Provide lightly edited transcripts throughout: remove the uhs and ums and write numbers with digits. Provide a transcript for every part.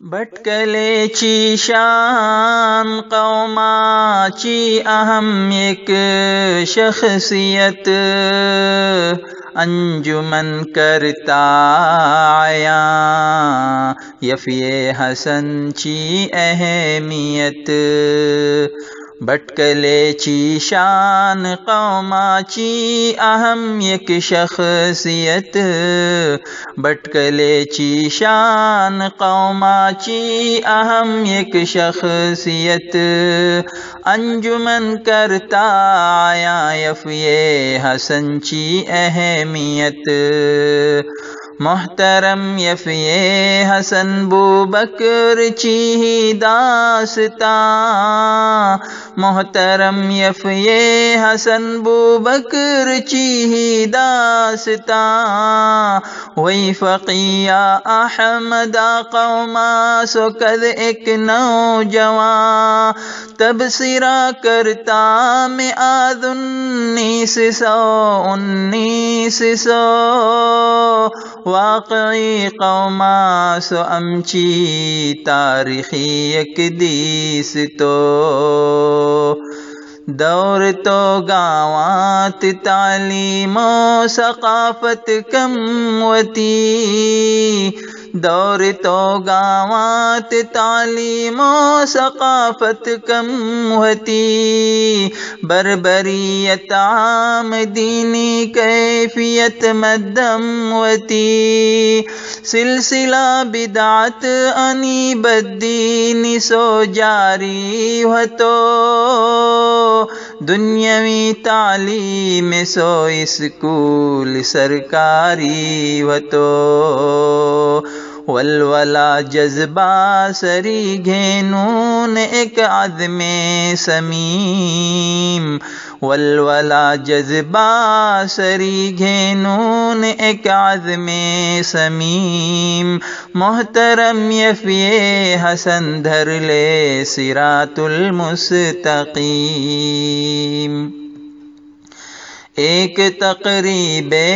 भटकलेची शान कौमाची अहम एक शख्सियत अंजुमन करता आया यफ़े हसनची अहमियत भटकलेची शान कौमाची अहम एक शख्सियत भटकलेची शान कौमाची अहम एक शख्सियत अंजुमन करता आया यफ़े हसनची अहमियत मोहतरम यफ़े हसन बूबकर ची ही दास्तां मोहतरम यफ़े हसन बूबकर ची ही दास्तां वही फ़क़िया अहमदा कौमा सोकद एक नौजवां तबसिरा करता में आद 1900 वाक़ई कौमा सो अमची तारीख़ी एक दीस तो दौर तो गावात तालीमो सक़ाफ़त कम वती दौर तो गावात तालीमो सक़ाफ़त कम वती बरबरियत आम दीनी कैफियत मद्दम वती सिलसिला बिदात अनी बद्दीनी सो जारी हतो दुनियावी तालीम सो स्कूल सरकारी हतो वलवला जज्बा सरी घेनून एक आदमे समीम वलवला जज्बा सरी घेनून एक आदमे समीम मोहतरम यफ़े हसन धर ले सिरातुल मुस्तकीम एक तक़रीबे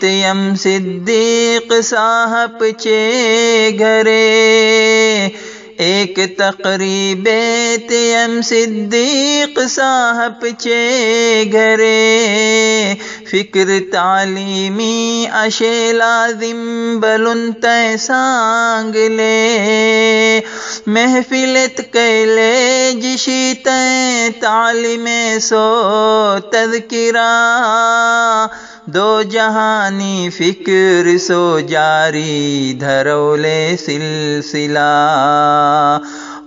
तयम सिद्दीक़ साहब चे घरे एक तक़रीबे तयम सिद्दीक़ साहब चे घरे फ़िक्र तालीमी अशे लाज़िम बलुन तय सांग ले महफिलत कैले जिशी तय तालीमे सो तज़किरा दो जहानी फ़िक्र सो जारी धरोले सिलसिला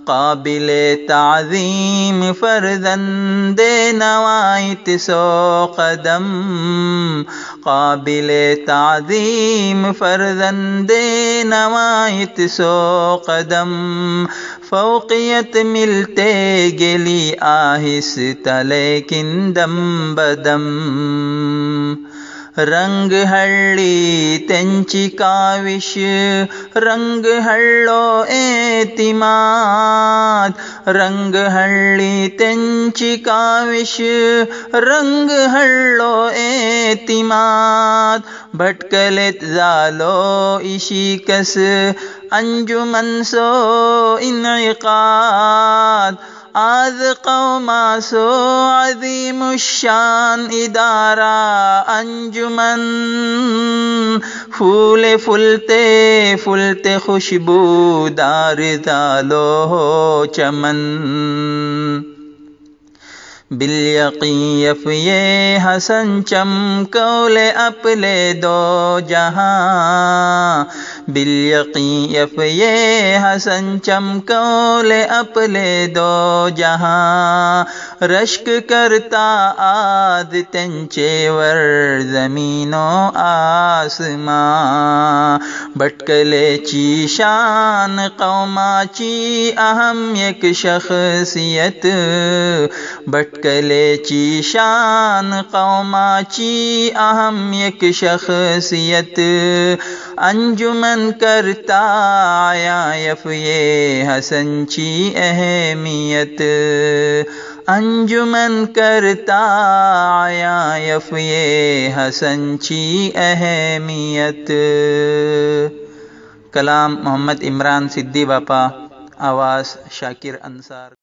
काबिले ताज़ीम फ़र्ज़ंदे नवाइत सो कदम काबिले ताज़ीम फ़र्ज़ंदे नवाइत सो कदम फ़ौक़ियत मिलते गेली आहिस्ता लेकिन दम बदम रंग हल्ली तेंची काविश रंग हल्लो एतिमाद रंग हल्ली तेंची काविश रंग हल्लो एतिमाद भटकलेत जालो इशिकस अंजुमन सो इन्इक़ाद आज कौमा सो अज़ीमुश्शान इदारा अंजुमन फूले फुलते फुलते खुशबूदार जालो चमन बिलयक़ीन यफ़े हसन चमकौले अपले दो जहां बिलयक़ीन यफ़े हसन चमकौले अपले दो जहां रश्क करता आद तेंचे वर ज़मीनो आसमां भटकलेची शान कौमाची अहम एक शख्सियत भटकलेची शान कौमाची अहम एक शख्सियत अंजुमन करता आया यफ़े हसनची अहमियत अंजुमन करता आया यफ़े हसन की अहमियत। کلام محمد عمران صدی باپا، آواز شاکر انصار۔